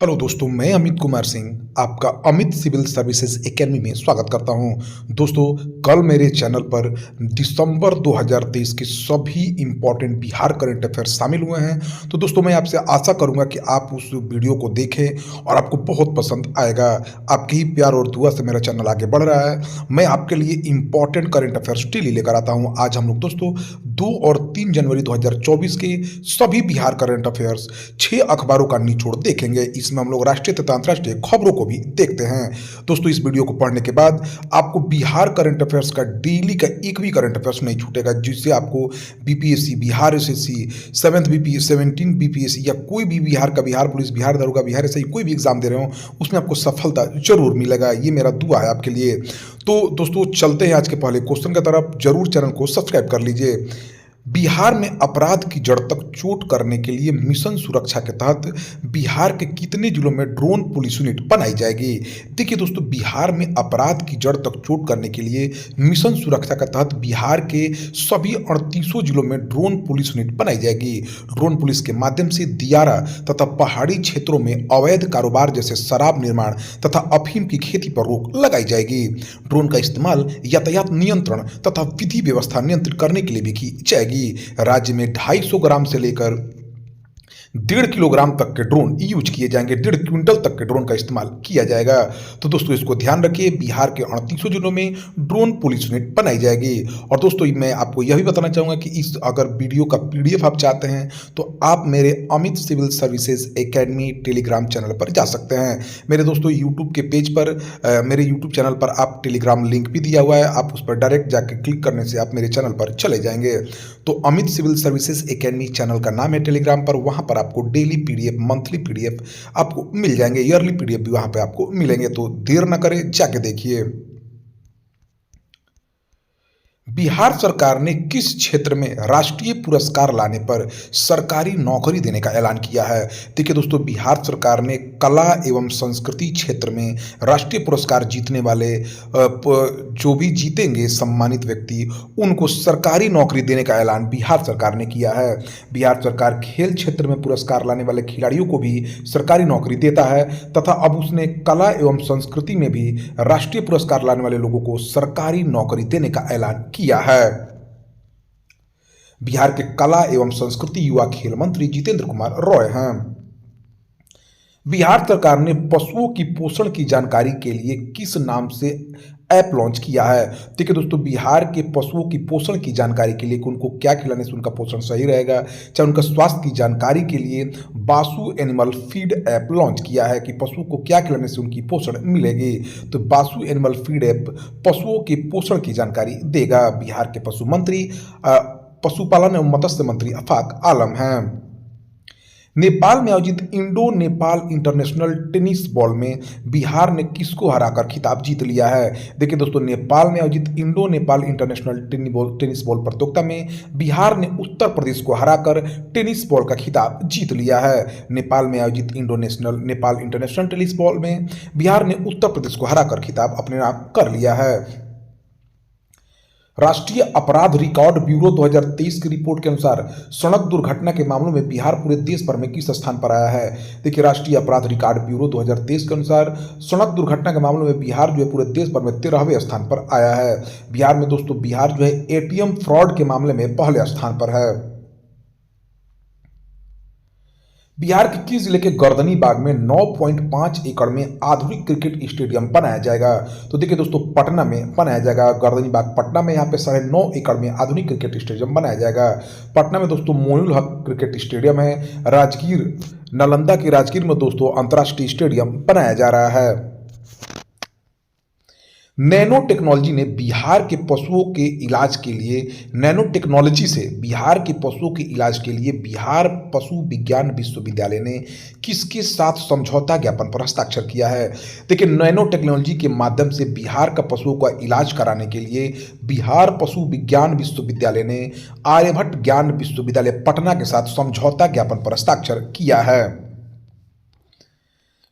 Hello दोस्तों, मैं अमित कुमार सिंह आपका अमित सिविल सर्विसेज एकेडमी में स्वागत करता हूं। दोस्तों, कल मेरे चैनल पर दिसंबर 2023 के सभी इंपॉर्टेंट बिहार करंट अफेयर्स शामिल हुए हैं। तो दोस्तों, मैं आपसे आशा करूंगा कि आप उस वीडियो को देखें और आपको बहुत पसंद आएगा। आपके ही प्यार और दुआ से मेरा चैनल आगे बढ़ रहा है। मैं आपके लिए इंपॉर्टेंट करंट अफेयर्स डेली लेकर आता हूँ। आज हम लोग दोस्तों 2 और 3 जनवरी 2024 के सभी बिहार करंट अफेयर्स 6 अखबारों का निचोड़ देखेंगे। इसमें हम लोग राष्ट्रीय तथा अंतर्राष्ट्रीय खबरों को भी देखते हैं। दोस्तों, इस वीडियो को पढ़ने के बाद आपको बिहार करंट अफेयर्स का डेली का एक भी करंट अफेयर्स नहीं छूटेगा, जिससे आपको BPSC, Bihar SSC, 7th BPSC, 17 BPSC या कोई भी बिहार का, बिहार पुलिस, बिहार दरोगा, बिहार एसआई कोई भी एग्जाम दे रहे हो उसमें आपको सफलता जरूर मिलेगा। ये मेरा दुआ है आपके लिए। तो दोस्तों, चलते हैं आज के पहले क्वेश्चन की तरफ। जरूर चैनल को सब्सक्राइब कर लीजिए। बिहार में अपराध की जड़ तक चोट करने के लिए मिशन सुरक्षा के तहत बिहार के कितने जिलों में ड्रोन पुलिस यूनिट बनाई जाएगी? देखिए दोस्तों, बिहार में अपराध की जड़ तक चोट करने के लिए मिशन सुरक्षा के तहत बिहार के सभी 38 जिलों में ड्रोन पुलिस यूनिट बनाई जाएगी। ड्रोन पुलिस के माध्यम से दियारा तथा पहाड़ी क्षेत्रों में अवैध कारोबार जैसे शराब निर्माण तथा अफीम की खेती पर रोक लगाई जाएगी। ड्रोन का इस्तेमाल यातायात नियंत्रण तथा विधि व्यवस्था नियंत्रित करने के लिए भी की जाएगी। राज्य में 250 ग्राम से लेकर 1.5 किलोग्राम तक के ड्रोन यूज किए जाएंगे। 1.5 क्विंटल तक के ड्रोन का इस्तेमाल किया जाएगा। तो दोस्तों, इसको ध्यान रखिए, बिहार के 38 जिलों में ड्रोन पुलिस यूनिट बनाई जाएगी। और दोस्तों, मैं आपको यह भी बताना चाहूंगा कि इस अगर वीडियो का पीडीएफ आप चाहते हैं तो आप मेरे Amit Civil Services Academy Telegram channel पर जा सकते हैं। मेरे दोस्तों यूट्यूब के पेज पर, मेरे यूट्यूब चैनल पर आप टेलीग्राम लिंक भी दिया हुआ है, आप उस पर डायरेक्ट जाकर क्लिक करने से आप मेरे चैनल पर चले जाएंगे। तो Amit Civil Services Academy channel का नाम है टेलीग्राम पर। वहां पर आपको डेली पीडीएफ, मंथली पीडीएफ आपको मिल जाएंगे, ईयरली पीडीएफ भी वहां पे आपको मिलेंगे। तो देर ना करें, जाके देखिए। बिहार सरकार ने किस क्षेत्र में राष्ट्रीय पुरस्कार लाने पर सरकारी नौकरी देने का ऐलान किया है? देखिए दोस्तों, बिहार सरकार ने कला एवं संस्कृति क्षेत्र में राष्ट्रीय पुरस्कार जीतने वाले जो भी जीतेंगे सम्मानित व्यक्ति, उनको सरकारी नौकरी देने का ऐलान बिहार सरकार ने किया है। बिहार सरकार खेल क्षेत्र में पुरस्कार लाने वाले खिलाड़ियों को भी सरकारी नौकरी देता है तथा अब उसने कला एवं संस्कृति में भी राष्ट्रीय पुरस्कार लाने वाले लोगों को सरकारी नौकरी देने का ऐलान किया है। बिहार के कला एवं संस्कृति युवा खेल मंत्री जितेंद्र कुमार रॉय हैं। बिहार सरकार ने पशुओं की पोषण की जानकारी के लिए किस नाम से ऐप लॉन्च किया है? देखिए दोस्तों, बिहार के पशुओं की पोषण की जानकारी के लिए कि उनको क्या खिलाने से उनका पोषण सही रहेगा, चाहे उनका स्वास्थ्य की जानकारी के लिए Basu animal feed app launch किया है कि पशुओं को क्या खिलाने से उनकी पोषण मिलेगी। तो बासु एनिमल फीड ऐप पशुओं के पोषण की जानकारी देगा। बिहार के पशु मंत्री पशुपालन एवं मत्स्य मंत्री आफाक आलम हैं। नेपाल में आयोजित Indo Nepal international tennis ball में बिहार ने किसको हराकर खिताब जीत लिया है? देखिए दोस्तों, नेपाल में आयोजित Indo Nepal international tennis ball प्रतियोगिता में बिहार ने उत्तर प्रदेश को हराकर टेनिस बॉल का खिताब जीत लिया है। नेपाल में आयोजित नेपाल इंटरनेशनल टेनिस बॉल में बिहार ने उत्तर प्रदेश को हराकर खिताब अपने नाम कर लिया है। राष्ट्रीय अपराध रिकॉर्ड ब्यूरो 2023 की रिपोर्ट के अनुसार सड़क दुर्घटना के मामलों में बिहार पूरे देश भर में किस स्थान पर आया है? देखिए, राष्ट्रीय अपराध रिकॉर्ड ब्यूरो 2023 के अनुसार सड़क दुर्घटना के मामलों में बिहार जो है पूरे देश भर में 13वें स्थान पर आया है। बिहार में दोस्तों, बिहार जो है एटीएम फ्रॉड के मामले में पहले स्थान पर है। बिहार के किस जिले के गर्दनी बाग में 9.5 एकड़ में आधुनिक क्रिकेट स्टेडियम बनाया जाएगा? तो देखिए दोस्तों, पटना में बनाया जाएगा। गर्दनी बाग पटना में यहाँ पे 9.5 एकड़ में आधुनिक क्रिकेट स्टेडियम बनाया जाएगा। पटना में दोस्तों मोइनुल हक क्रिकेट स्टेडियम है। राजगीर, नालंदा के राजगीर में दोस्तों अंतर्राष्ट्रीय स्टेडियम बनाया जा रहा है। नैनो टेक्नोलॉजी ने बिहार के पशुओं के इलाज के लिए नैनो टेक्नोलॉजी से बिहार के पशुओं के इलाज के लिए बिहार पशु विज्ञान विश्वविद्यालय ने किसके साथ समझौता ज्ञापन पर हस्ताक्षर किया है? देखिए, नैनो टेक्नोलॉजी के माध्यम से बिहार का पशुओं का इलाज कराने के लिए बिहार पशु विज्ञान विश्वविद्यालय ने आर्यभट्ट ज्ञान विश्वविद्यालय पटना के साथ समझौता ज्ञापन पर हस्ताक्षर किया है।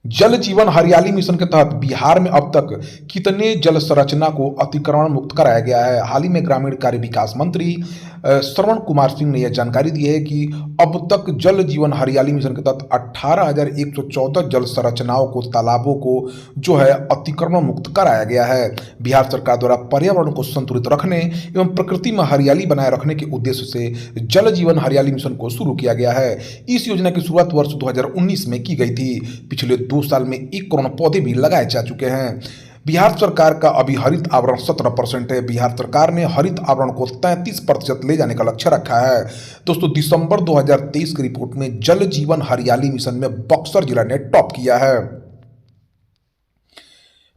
जल जीवन हरियाली मिशन के तहत बिहार में अब तक कितने जल संरचना को अतिक्रमण मुक्त कराया गया है? हाल ही में ग्रामीण कार्य विकास मंत्री श्रवण कुमार सिंह ने यह जानकारी दी है कि अब तक जल जीवन हरियाली मिशन के तहत 18,114 जल संरचनाओं को, तालाबों को जो है अतिक्रमण मुक्त कराया गया है। बिहार सरकार द्वारा पर्यावरण को संतुलित रखने एवं प्रकृति में हरियाली बनाए रखने के उद्देश्य से जल जीवन हरियाली मिशन को शुरू किया गया है। इस योजना की शुरुआत वर्ष 2019 में की गई थी। पिछले 2 साल में 1 करोड़ पौधे भी लगाए जा चुके हैं। बिहार सरकार का अभी हरित आवरण 17% है। बिहार सरकार ने हरित आवरण को 33% ले जाने का लक्ष्य रखा है। दोस्तों, दिसंबर 2023 की रिपोर्ट में जल जीवन हरियाली मिशन में बक्सर जिला ने टॉप किया है।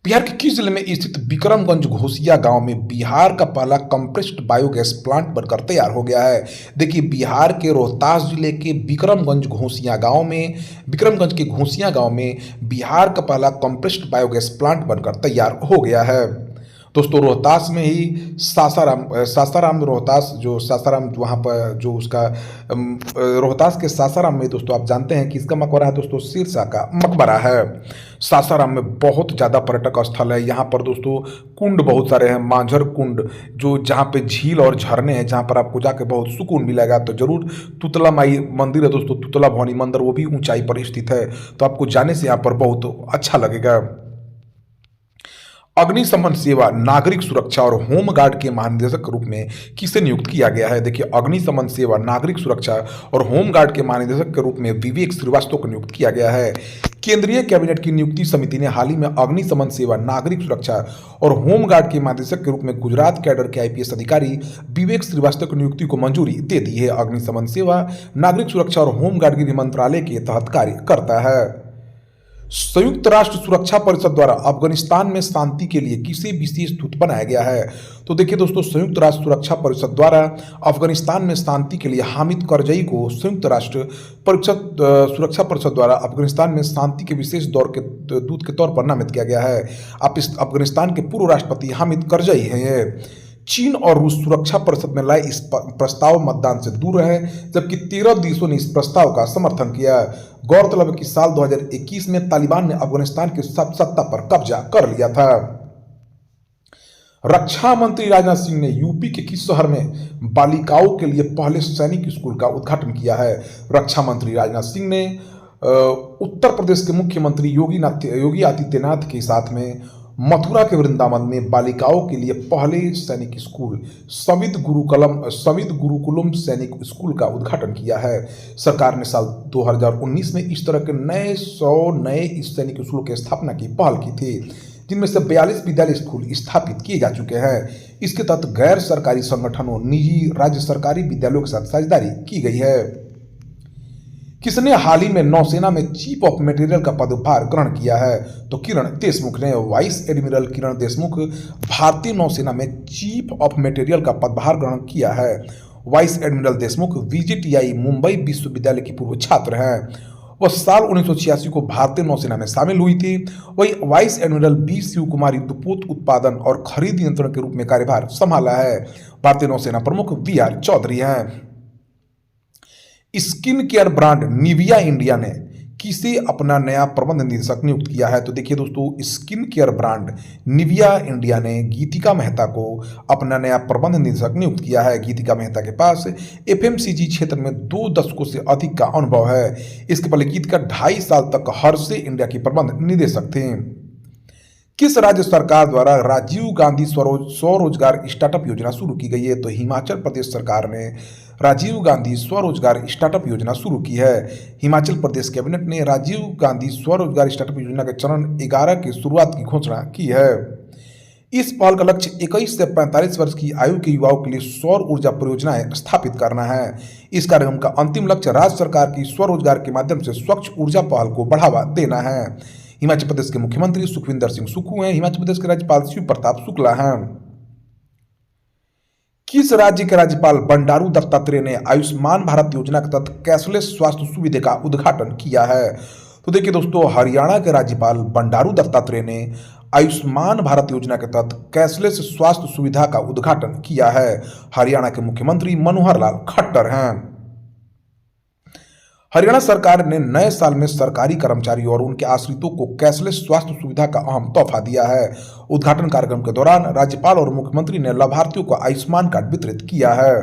बिहार के किस जिले में स्थित विक्रमगंज घोसिया गांव में बिहार का पहला कंप्रेस्ड बायोगैस प्लांट बनकर तैयार हो गया है? देखिए, बिहार के रोहतास जिले के विक्रमगंज के घोसिया गांव में बिहार का पहला कंप्रेस्ड बायोगैस प्लांट बनकर तैयार हो गया है। दोस्तों, रोहतास में ही सासाराम वहाँ पर जो उसका रोहतास के सासाराम में दोस्तों आप जानते हैं कि इसका मकबरा है दोस्तों, सिरसा का मकबरा है। सासाराम में बहुत ज़्यादा पर्यटक स्थल है। यहाँ पर दोस्तों कुंड बहुत सारे हैं, मांझर कुंड, जो जहाँ पे झील और झरने हैं, जहाँ पर आपको जाके बहुत सुकून मिलेगा। तो जरूर तुतला माई मंदिर है दोस्तों, तुतला भवानी मंदिर, वो भी ऊंचाई पर स्थित है, तो आपको जाने से यहाँ पर बहुत अच्छा लगेगा। अग्निशमन सेवा, नागरिक सुरक्षा और होमगार्ड के महानिदेशक के रूप में किसे नियुक्त किया गया है? देखिए, अग्निशमन सेवा, नागरिक सुरक्षा और होमगार्ड के महानिदेशक के रूप में विवेक श्रीवास्तव को नियुक्त किया गया है। केंद्रीय कैबिनेट की नियुक्ति समिति ने हाल ही में अग्निशमन सेवा, नागरिक सुरक्षा और होमगार्ड के महानिदेशक के रूप में गुजरात कैडर के आईपीएस अधिकारी विवेक श्रीवास्तव की नियुक्ति को मंजूरी दे दी है। अग्निशमन सेवा, नागरिक सुरक्षा और होमगार्ड गृह मंत्रालय के तहत कार्य करता है। संयुक्त राष्ट्र सुरक्षा परिषद द्वारा अफगानिस्तान में शांति के लिए किसे विशेष दूत बनाया गया है? तो देखिए दोस्तों, संयुक्त राष्ट्र सुरक्षा परिषद द्वारा अफगानिस्तान में शांति के लिए हामिद करजई को संयुक्त राष्ट्र सुरक्षा परिषद द्वारा अफगानिस्तान में शांति के विशेष दूत के तौर पर नामित किया गया है। आप इस अफगानिस्तान के पूर्व राष्ट्रपति हामिद करजई हैं। चीन और रूस सुरक्षा परिषद में लाए इस प्रस्ताव मतदान से दूर है, जबकि 13 देशों ने इस प्रस्ताव का समर्थन किया। गौरतलब है कि साल 2021 में तालिबान ने अफगानिस्तान की सत्ता पर कब्जा कर लिया था। रक्षा मंत्री राजनाथ सिंह ने यूपी के किस शहर में बालिकाओं के लिए पहले सैनिक स्कूल का उद्घाटन किया है? रक्षा मंत्री राजनाथ सिंह ने उत्तर प्रदेश के मुख्यमंत्री योगी आदित्यनाथ के साथ में मथुरा के वृंदावन में बालिकाओं के लिए पहले सैनिक स्कूल संविद गुरुकुलम सैनिक स्कूल का उद्घाटन किया है। सरकार ने साल 2019 में इस तरह के 100 नए सैनिक स्कूलों की स्थापना की पहल की थी, जिनमें से 42 विद्यालय स्कूल स्थापित किए जा चुके हैं। इसके तहत गैर सरकारी संगठनों, निजी, राज्य सरकारी विद्यालयों के साथ साझेदारी की गई है। किसने हाल ही में नौसेना में चीफ ऑफ मटेरियल का पदभार ग्रहण किया है? तो किरण देशमुख ने। वाइस एडमिरल किरण देशमुख भारतीय नौसेना में चीफ ऑफ मटेरियल का पदभार ग्रहण किया है। Vice admiral Deshmukh VJTI Mumbai विश्वविद्यालय की पूर्व छात्र हैं। वह साल 1986 को भारतीय नौसेना में शामिल हुई थी। वही vice admiral B Shiv Kumar युद्धपोत उत्पादन और खरीद नियंत्रण के रूप में कार्यभार संभाला है। भारतीय नौसेना प्रमुख VR चौधरी हैं। Skin care brand Nivea India ने किसे अपना नया प्रबंध निदेशक नियुक्त किया है? तो देखिए दोस्तों, skin care brand Nivea India ने गीतिका मेहता को अपना नया प्रबंध निदेशक नियुक्त किया है। गीतिका मेहता के पास FMCG क्षेत्र में 2 दशकों से अधिक का अनुभव है। इसके पहले गीतिका 2.5 साल तक हर्षे इंडिया की प्रबंध निदेशक थे। किस राज्य सरकार द्वारा राजीव गांधी स्वरोजगार स्टार्टअप योजना शुरू की गई है? तो हिमाचल प्रदेश सरकार ने राजीव गांधी स्वरोजगार स्टार्टअप योजना शुरू की है। हिमाचल प्रदेश कैबिनेट ने राजीव गांधी स्वरोजगार स्टार्टअप योजना के चरण 11 की शुरुआत की घोषणा की है। इस पहल का लक्ष्य 21 से 45 वर्ष की आयु के युवाओं के लिए सौर ऊर्जा परियोजनाएं स्थापित करना है। इस कार्यक्रम का अंतिम लक्ष्य राज्य सरकार की स्वरोजगार के माध्यम से स्वच्छ ऊर्जा पहल को बढ़ावा देना है। हिमाचल प्रदेश के मुख्यमंत्री सुखविंदर सिंह सुक्खू हैं। हिमाचल प्रदेश के राज्यपाल शिव प्रताप शुक्ला हैं। किस राज्य के राज्यपाल बंडारू दत्तात्रेय ने आयुष्मान भारत योजना के तहत कैशलेस स्वास्थ्य सुविधा का उद्घाटन किया है? तो देखिए दोस्तों, हरियाणा के राज्यपाल बंडारू दत्तात्रेय ने आयुष्मान भारत योजना के तहत कैशलेस स्वास्थ्य सुविधा का उद्घाटन किया है। हरियाणा के मुख्यमंत्री मनोहर लाल खट्टर हैं। हरियाणा सरकार ने नए साल में सरकारी कर्मचारियों और उनके आश्रितों को कैशलेस स्वास्थ्य सुविधा का अहम तोहफा दिया है। उद्घाटन कार्यक्रम के दौरान राज्यपाल और मुख्यमंत्री ने लाभार्थियों को आयुष्मान कार्ड वितरित किया है।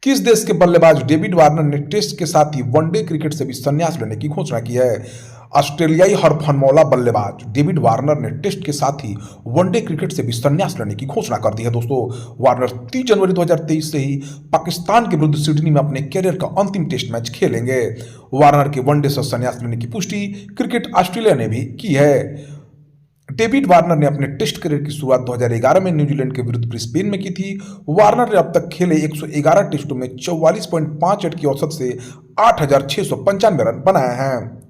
किस देश के बल्लेबाज डेविड वार्नर ने टेस्ट के साथ ही वनडे क्रिकेट से भी संन्यास लेने की घोषणा की है? ऑस्ट्रेलियाई हरफनमौला बल्लेबाज डेविड वार्नर ने टेस्ट के साथ ही वनडे क्रिकेट से भी संन्यास लेने की घोषणा कर दी है। दोस्तों, वार्नर 30 जनवरी 2023 से ही पाकिस्तान के विरुद्ध सिडनी में अपने कैरियर का अंतिम टेस्ट मैच खेलेंगे। वार्नर के वनडे से संन्यास लेने की पुष्टि क्रिकेट ऑस्ट्रेलिया ने भी की है। डेविड वार्नर ने अपने टेस्ट करियर की शुरुआत 2011 में न्यूजीलैंड के विरुद्ध ब्रिस्बेन में की थी। वार्नर ने अब तक खेले 111 टेस्टों में 44.58 की औसत से 8,695 रन बनाए हैं।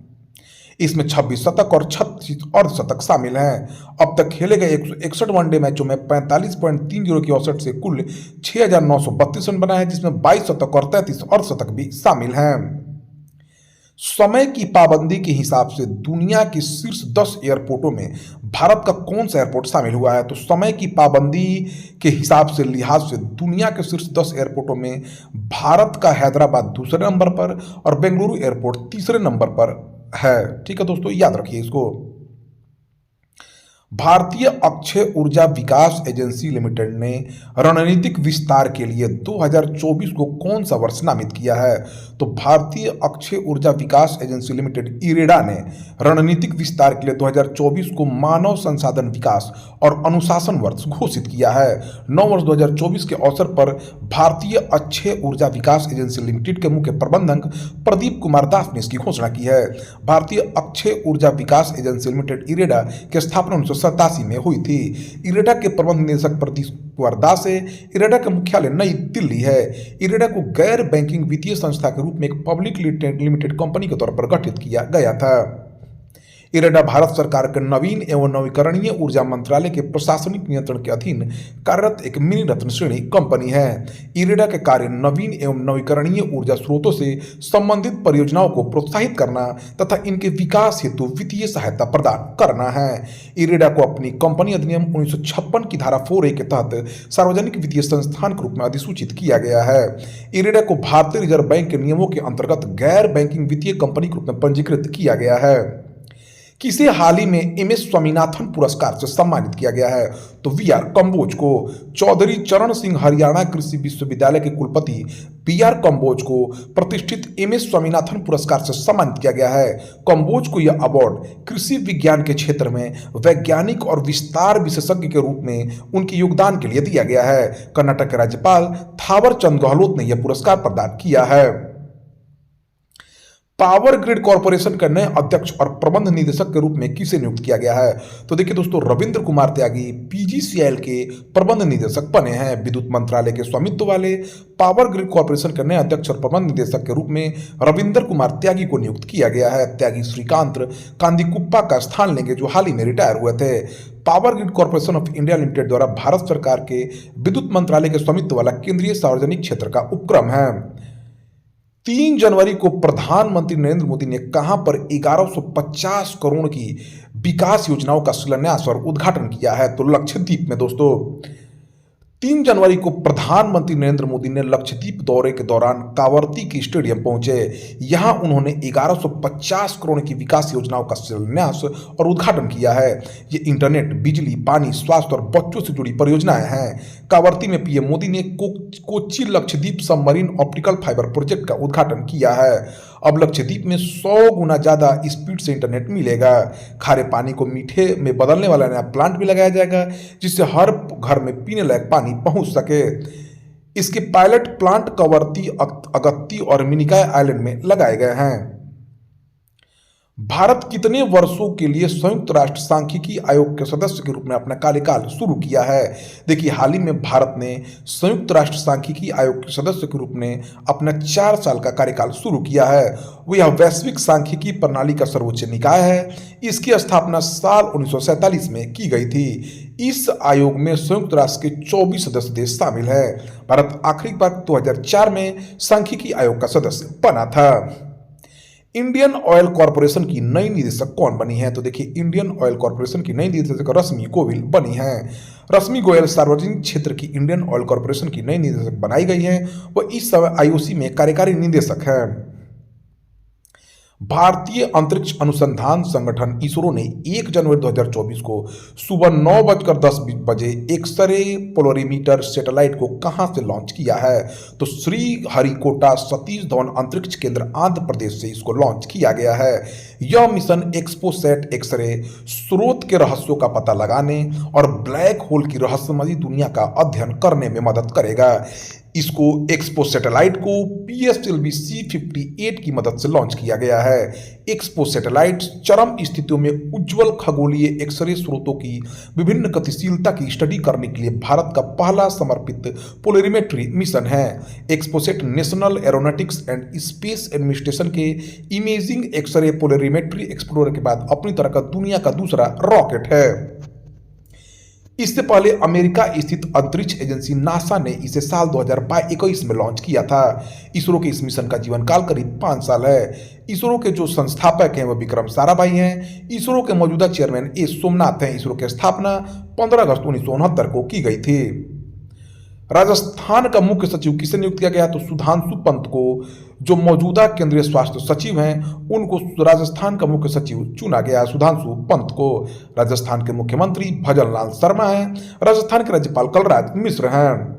इसमें 26 शतक और 36 अर्धशतक शामिल हैं। अब तक खेले गए 161 वनडे मैचों में 45.30 की औसत से कुल 6,932 रन बनाए हैं, जिसमें 22 शतक और 33 अर्धशतक भी शामिल हैं। समय की पाबंदी के हिसाब से दुनिया के शीर्ष 10 एयरपोर्टों में भारत का कौन सा एयरपोर्ट शामिल हुआ है? तो समय की पाबंदी के हिसाब से लिहाज से दुनिया के शीर्ष 10 एयरपोर्टों में भारत का हैदराबाद दूसरे नंबर पर और बेंगलुरु एयरपोर्ट तीसरे नंबर पर है। ठीक है दोस्तों, याद रखिए इसको। भारतीय अक्षय ऊर्जा विकास एजेंसी लिमिटेड ने रणनीतिक विस्तार के लिए 2024 को कौन सा वर्ष नामित किया है? तो भारतीय अक्षय ऊर्जा विकास एजेंसी लिमिटेड इरेडा ने रणनीतिक विस्तार के लिए 2024 को मानव संसाधन विकास और अनुशासन वर्ष घोषित किया है। नव वर्ष 2024 के अवसर पर भारतीय अक्षय ऊर्जा विकास एजेंसी लिमिटेड के मुख्य प्रबंधक प्रदीप कुमार दास ने इसकी घोषणा की है। भारतीय अक्षय ऊर्जा विकास एजेंसी लिमिटेड इरेडा की स्थापना 1987 में हुई थी। इरेडा के प्रबंध निदेशक प्रदीप कुमार दास है। इरेडा का मुख्यालय नई दिल्ली है। इरेडा को गैर बैंकिंग वित्तीय संस्था के रूप में एक पब्लिक लिमिटेड कंपनी के तौर पर गठित किया गया था। इरेडा भारत सरकार के नवीन एवं नवीकरणीय ऊर्जा मंत्रालय के प्रशासनिक नियंत्रण के अधीन कार्यरत एक मिनी रत्न श्रेणी कंपनी है। इरेडा के कार्य नवीन एवं नवीकरणीय ऊर्जा स्रोतों से संबंधित परियोजनाओं को प्रोत्साहित करना तथा इनके विकास हेतु वित्तीय सहायता प्रदान करना है। इरेडा को अपनी कंपनी अधिनियम 1956 की धारा 4A के तहत सार्वजनिक वित्तीय संस्थान के रूप में अधिसूचित किया गया है। इरेडा को भारतीय रिजर्व बैंक के नियमों के अंतर्गत गैर बैंकिंग वित्तीय कंपनी के रूप में पंजीकृत किया गया है। किसे हाल ही में MS स्वामीनाथन पुरस्कार से सम्मानित किया गया है? तो VR कंबोज को। चौधरी चरण सिंह हरियाणा कृषि विश्वविद्यालय के कुलपति PR कंबोज को प्रतिष्ठित MS स्वामीनाथन पुरस्कार से सम्मानित किया गया है। कंबोज को यह अवार्ड कृषि विज्ञान के क्षेत्र में वैज्ञानिक और विस्तार विशेषज्ञ के रूप में उनके योगदान के लिए दिया गया है। कर्नाटक के राज्यपाल थावर चंद गहलोत ने यह पुरस्कार प्रदान किया है। पावर ग्रिड कॉर्पोरेशन के नए अध्यक्ष और प्रबंध निदेशक के रूप में किसे नियुक्त किया गया है? तो देखिए दोस्तों, रविंद्र कुमार त्यागी PGCIL के प्रबंध निदेशक बने हैं। विद्युत मंत्रालय के स्वामित्व वाले पावर ग्रिड कॉर्पोरेशन के नए अध्यक्ष और प्रबंध निदेशक के रूप में रविंद्र कुमार त्यागी को नियुक्त किया गया है। त्यागी श्रीकांत कांदीकुप्पा का स्थान लेंगे, जो हाल ही में रिटायर हुए थे। Power grid corporation of India limited द्वारा भारत सरकार के विद्युत मंत्रालय के स्वामित्व वाला केंद्रीय सार्वजनिक क्षेत्र का उपक्रम है। 3 जनवरी को प्रधानमंत्री नरेंद्र मोदी ने कहां पर 1150 करोड़ की विकास योजनाओं का शिलान्यास और उद्घाटन किया है? तो लक्षद्वीप में दोस्तों। 3 जनवरी को प्रधानमंत्री नरेंद्र मोदी ने लक्षद्वीप दौरे के दौरान कावरती की स्टेडियम पहुंचे। यहां उन्होंने 1150 करोड़ की विकास योजनाओं का शिलान्यास और उद्घाटन किया है। ये इंटरनेट, बिजली, पानी, स्वास्थ्य और बच्चों से जुड़ी परियोजनाएं हैं। कावरती में PM मोदी ने Kochi Lakshadweep submarine optical fibre project का उद्घाटन किया है। अब लक्षद्वीप में 100 गुना ज्यादा स्पीड से इंटरनेट मिलेगा। खारे पानी को मीठे में बदलने वाला नया प्लांट भी लगाया जाएगा, जिससे हर घर में पीने लायक पानी पहुंच सके। इसके पायलट प्लांट कवरती, अगत्ती और मिनिकॉय आइलैंड में लगाए गए हैं। भारत कितने वर्षों के लिए संयुक्त राष्ट्र सांख्यिकी आयोग के सदस्य के रूप में अपना कार्यकाल शुरू किया है? देखिए, हाल ही में भारत ने संयुक्त राष्ट्र सांख्यिकी आयोग के सदस्य के रूप में अपना 4 साल का कार्यकाल शुरू किया है। वो यह वैश्विक सांख्यिकी प्रणाली का सर्वोच्च निकाय है। इसकी स्थापना साल 1947 में की गई थी। इस आयोग में संयुक्त राष्ट्र के 24 सदस्य देश शामिल है। भारत आखिरी बार 2004 में सांख्यिकी आयोग का सदस्य बना था। इंडियन ऑयल कॉर्पोरेशन की नई निदेशक कौन बनी है? तो देखिए, इंडियन ऑयल कॉर्पोरेशन की नई निदेशक रश्मि गोयल बनी है। रश्मि गोयल सार्वजनिक क्षेत्र की इंडियन ऑयल कॉर्पोरेशन की नई निदेशक बनाई गई है। वह इस समय IOC में कार्यकारी निदेशक है। भारतीय अंतरिक्ष अनुसंधान संगठन इसरो ने 1 जनवरी 2024 को सुबह 9:10 बजे एक्सरे पोलरीमीटर सैटेलाइट को कहां से लॉन्च किया है? तो श्रीहरिकोटा सतीश धवन अंतरिक्ष केंद्र आंध्र प्रदेश से इसको लॉन्च किया गया है। यह मिशन एक्सपोसैट एक्सरे स्रोत के रहस्यों का पता लगाने और ब्लैक होल की रहस्यमयी दुनिया का अध्ययन करने में मदद करेगा। इसको एक्सपो सैटेलाइट को PSLV C58 की मदद से लॉन्च किया गया है। एक्सपो सैटेलाइट चरम स्थितियों में उज्जवल खगोलीय एक्सरे स्रोतों की विभिन्न गतिशीलता की स्टडी करने के लिए भारत का पहला समर्पित पोलरीमेट्री मिशन है। XPoSat national aeronautics and space administration के इमेजिंग एक्सरे पोलरीमेट्री एक्सप्लोरर के बाद अपनी तरह का दुनिया का दूसरा रॉकेट है। इससे पहले अमेरिका स्थित अंतरिक्ष एजेंसी नासा ने इसे साल 2021 में लॉन्च किया था। इसरो के इस मिशन का जीवन काल करीब 5 साल है। इसरो के जो संस्थापक हैं वह विक्रम साराभाई हैं। इसरो के मौजूदा चेयरमैन ए सोमनाथ हैं। इसरो की स्थापना 15 अगस्त 1969 को की गई थी। राजस्थान का मुख्य सचिव किसे नियुक्त किया गया? तो सुधांशु पंत को, जो मौजूदा केंद्रीय स्वास्थ्य सचिव हैं, उनको राजस्थान का मुख्य सचिव चुना गया। सुधांशु पंत को। राजस्थान के मुख्यमंत्री भजन लाल शर्मा हैं। राजस्थान के राज्यपाल कलराज मिश्र हैं।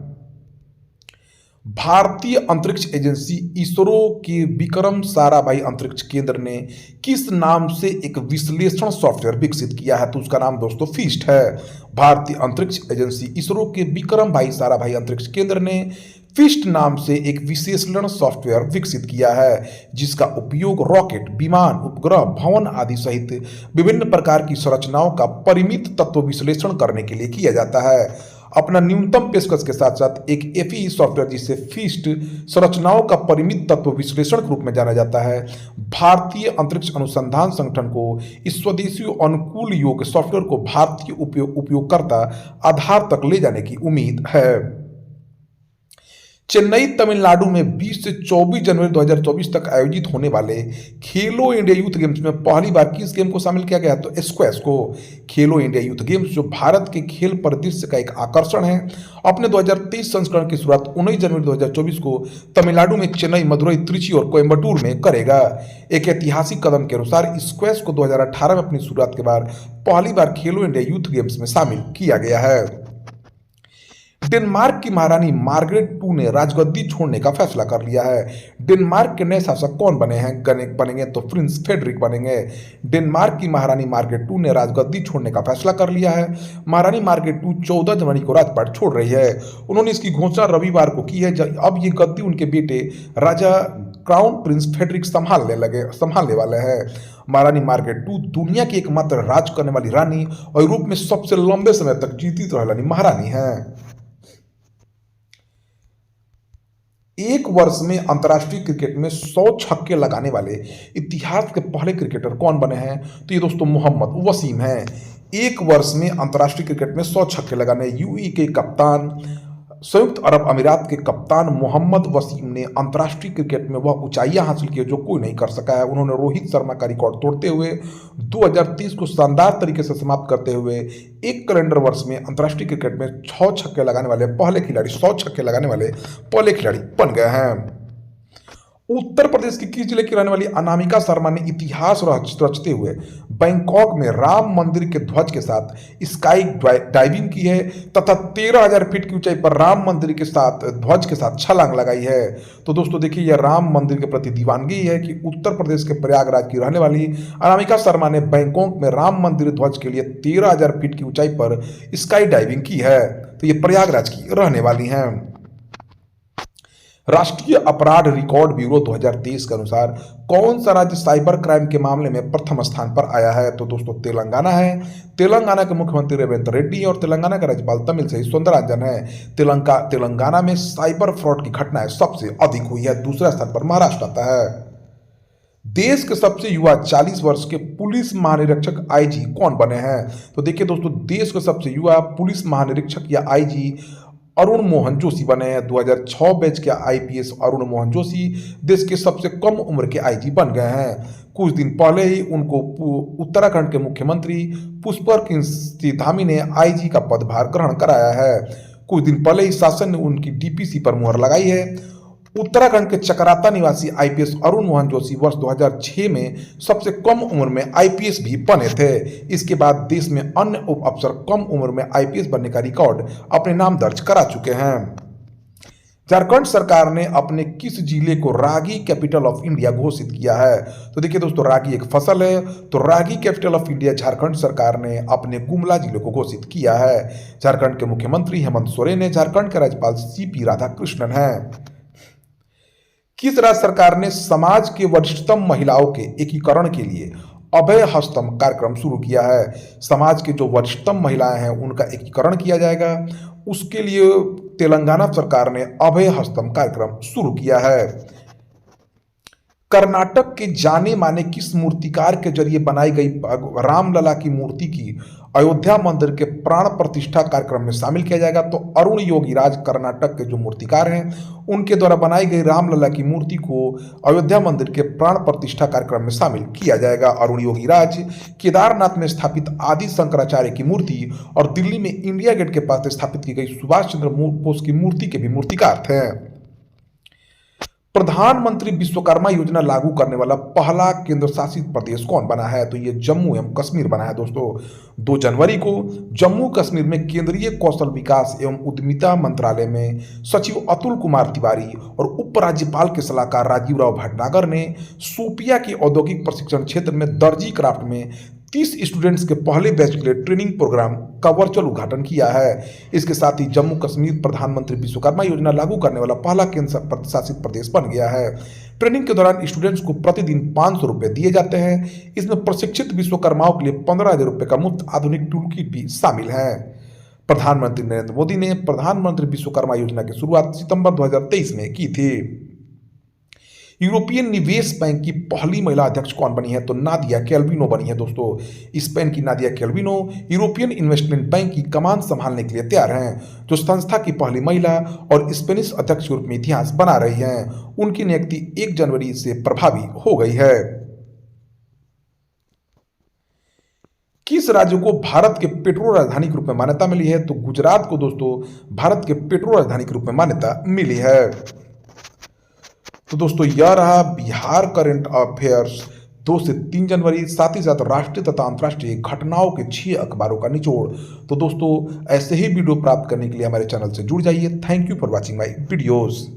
भारतीय अंतरिक्ष एजेंसी इसरो के विक्रम साराभाई अंतरिक्ष केंद्र ने किस नाम से एक विश्लेषण सॉफ्टवेयर विकसित किया है? तो उसका नाम दोस्तों फीस्ट है। भारतीय अंतरिक्ष एजेंसी इसरो के विक्रम भाई साराभाई अंतरिक्ष केंद्र ने फिस्ट नाम से एक विश्लेषण सॉफ्टवेयर विकसित किया है, जिसका उपयोग रॉकेट, विमान, उपग्रह, भवन आदि सहित विभिन्न प्रकार की संरचनाओं का परिमित तत्व विश्लेषण करने के लिए किया जाता है। अपना न्यूनतम पेशकश के साथ साथ एक FEE सॉफ्टवेयर जिसे फिस्ट संरचनाओं का परिमित तत्व विश्लेषण के रूप में जाना जाता है, भारतीय अंतरिक्ष अनुसंधान संगठन को इस स्वदेशी अनुकूल योग्य सॉफ्टवेयर को भारतीय उपयोगकर्ता आधार तक ले जाने की उम्मीद है। चेन्नई तमिलनाडु में 20 से 24 जनवरी 2024 तक आयोजित होने वाले खेलो इंडिया यूथ गेम्स में पहली बार किस गेम को शामिल किया गया? तो स्क्वैश को। खेलो इंडिया यूथ गेम्स जो भारत के खेल परिदृश्य का एक आकर्षण है, अपने 2023 संस्करण की शुरुआत 19 जनवरी 2024 को तमिलनाडु में चेन्नई, मदुरई, त्रिची और कोयम्बटूर में करेगा। एक ऐतिहासिक कदम के अनुसार स्क्वैश को 2018 में अपनी शुरुआत के बाद पहली बार खेलो इंडिया यूथ गेम्स में शामिल किया गया है। डेनमार्क की महारानी मार्गरेट 2 ने राजगद्दी छोड़ने का फैसला कर लिया है। डेनमार्क के नए शासक कौन बनेंगे? तो प्रिंस फेडरिक बनेंगे। डेनमार्क की महारानी मार्गरेट 2 ने राजगद्दी छोड़ने का फैसला कर लिया है। महारानी मार्गरेट 2 14 जनवरी को राजपाट छोड़ रही है। उन्होंने इसकी घोषणा रविवार को की है। अब ये गद्दी उनके बेटे राजा क्राउन प्रिंस फेडरिक संभालने वाले हैं। महारानी मार्गरेट 2 दुनिया की एकमात्र राज करने वाली रानी और यूरोप में सबसे लंबे समय तक जीती रहने वाली महारानी है। एक वर्ष में अंतर्राष्ट्रीय क्रिकेट में 100 छक्के लगाने वाले इतिहास के पहले क्रिकेटर कौन बने हैं? तो ये दोस्तों मोहम्मद वसीम हैं। एक वर्ष में अंतर्राष्ट्रीय क्रिकेट में 100 छक्के लगाने UAE के कप्तान, संयुक्त अरब अमीरात के कप्तान मोहम्मद वसीम ने अंतर्राष्ट्रीय क्रिकेट में वह ऊंचाइयां हासिल की जो कोई नहीं कर सका है। उन्होंने रोहित शर्मा का रिकॉर्ड तोड़ते हुए 2030 को शानदार तरीके से समाप्त करते हुए एक कैलेंडर वर्ष में अंतर्राष्ट्रीय क्रिकेट में 100 छक्के लगाने वाले पहले खिलाड़ी बन गए हैं। उत्तर प्रदेश के किस जिले की रहने वाली अनामिका शर्मा ने इतिहास रचते हुए बैंकॉक में राम मंदिर के ध्वज के साथ स्काई डाइविंग की है तथा 13,000 फीट की ऊंचाई पर राम मंदिर के साथ ध्वज के साथ छलांग लगाई है। तो दोस्तों देखिए, यह राम मंदिर के प्रति दीवानगी है कि उत्तर प्रदेश के प्रयागराज की रहने वाली अनामिका शर्मा ने बैंकॉक में राम मंदिर ध्वज के लिए 13,000 फीट की ऊंचाई पर स्काई डाइविंग की है। तो ये प्रयागराज की रहने वाली हैं। राष्ट्रीय अपराध रिकॉर्ड ब्यूरो 2023 के अनुसार कौन सा राज्य साइबर क्राइम के मामले में प्रथम स्थान पर आया है? तो दोस्तों तेलंगाना है। तेलंगाना के मुख्यमंत्री रेवंत रेड्डी और तेलंगाना के राज्यपाल तमिलसाई सौंदरराजन है। तेलंगाना में साइबर फ्रॉड की घटनाएं सबसे अधिक हुई है। दूसरे स्थान पर महाराष्ट्र आता है। देश के सबसे युवा 40 वर्ष के पुलिस महानिरीक्षक IG कौन बने हैं? तो देखिए दोस्तों, देश के सबसे युवा पुलिस महानिरीक्षक या IG अरुण मोहन जोशी बने हैं। 2006 बैच के IPS अरुण मोहन जोशी देश के सबसे कम उम्र के IG बन गए हैं। कुछ दिन पहले ही उनको उत्तराखंड के मुख्यमंत्री पुष्कर सिंह धामी ने IG का पदभार ग्रहण कराया है। कुछ दिन पहले ही शासन ने उनकी DPC पर मुहर लगाई है। उत्तराखंड के चकराता निवासी आईपीएस अरुण मोहन जोशी वर्ष 2006 में सबसे कम उम्र में आईपीएस भी बने थे। इसके बाद देश में अन्य उप अफसर कम उम्र में आईपीएस बनने का रिकॉर्ड अपने नाम दर्ज करा चुके हैं। झारखंड सरकार ने अपने किस जिले को रागी कैपिटल ऑफ इंडिया घोषित किया है? तो देखिए दोस्तों, रागी एक फसल है, तो रागी कैपिटल ऑफ इंडिया झारखंड सरकार ने अपने गुमला जिले को घोषित किया है। झारखंड के मुख्यमंत्री हेमंत सोरेन है, झारखंड के राज्यपाल सीपी राधाकृष्णन है। किस राज्य सरकार ने समाज के वरिष्ठतम महिलाओं के एकीकरण के लिए अभय हस्तम कार्यक्रम शुरू किया है? समाज के जो वरिष्ठतम महिलाएं हैं उनका एकीकरण किया जाएगा, उसके लिए तेलंगाना सरकार ने अभय हस्तम कार्यक्रम शुरू किया है। कर्नाटक के जाने माने किस मूर्तिकार के जरिए बनाई गई रामलला की मूर्ति की अयोध्या मंदिर के प्राण प्रतिष्ठा कार्यक्रम में शामिल किया जाएगा? तो अरुण योगीराज कर्नाटक के जो मूर्तिकार हैं उनके द्वारा बनाई गई रामलला की मूर्ति को अयोध्या मंदिर के प्राण प्रतिष्ठा कार्यक्रम में शामिल किया जाएगा। अरुण योगीराज केदारनाथ में स्थापित आदि शंकराचार्य की मूर्ति और दिल्ली में इंडिया गेट के पास स्थापित की गई सुभाष चंद्र बोस की मूर्ति के भी मूर्तिकार थे। प्रधानमंत्री विश्वकर्मा योजना लागू करने वाला पहला केंद्र शासित प्रदेश कौन बना है? तो ये जम्मू एवं कश्मीर बना है दोस्तों। 2 जनवरी को जम्मू कश्मीर में केंद्रीय कौशल विकास एवं उद्यमिता मंत्रालय में सचिव अतुल कुमार तिवारी और उपराज्यपाल के सलाहकार राजीव राव भटनागर ने सोपिया के औद्योगिक प्रशिक्षण क्षेत्र में दर्जी क्राफ्ट में 30 स्टूडेंट्स के पहले बैच के लिए ट्रेनिंग प्रोग्राम का वर्चुअल उद्घाटन किया है। इसके साथ ही जम्मू कश्मीर प्रधानमंत्री विश्वकर्मा योजना लागू करने वाला पहला केंद्र शासित प्रदेश बन गया है। ट्रेनिंग के दौरान स्टूडेंट्स को प्रतिदिन 500 रुपए दिए जाते हैं। इसमें प्रशिक्षित विश्वकर्माओं के लिए 15,000 रुपए का मुफ्त आधुनिक टूल किट भी शामिल है। प्रधानमंत्री नरेंद्र मोदी ने प्रधानमंत्री विश्वकर्मा योजना की शुरुआत सितंबर 2023 में की थी। यूरोपियन निवेश बैंक की पहली महिला अध्यक्ष कौन बनी है? तो नादिया कैल्विनो बनी है दोस्तों। स्पेन की नादिया कैल्विनो यूरोपियन इन्वेस्टमेंट बैंक की कमान संभालने के लिए तैयार हैं, जो संस्था की पहली महिला और स्पेनिश अध्यक्ष के रूप में इतिहास बना रही हैं। उनकी नियुक्ति 1 जनवरी से प्रभावी हो गई है। किस राज्य को भारत के पेट्रो राजधानी के रूप में मान्यता मिली है? तो गुजरात को दोस्तों भारत के पेट्रो राजधानी के रूप में मान्यता मिली है। तो दोस्तों यह रहा बिहार करंट अफेयर्स 2 से 3 जनवरी, साथ ही साथ राष्ट्रीय तथा अंतर्राष्ट्रीय घटनाओं के 6 अखबारों का निचोड़। तो दोस्तों ऐसे ही वीडियो प्राप्त करने के लिए हमारे चैनल से जुड़ जाइए। Thank you for watching my videos.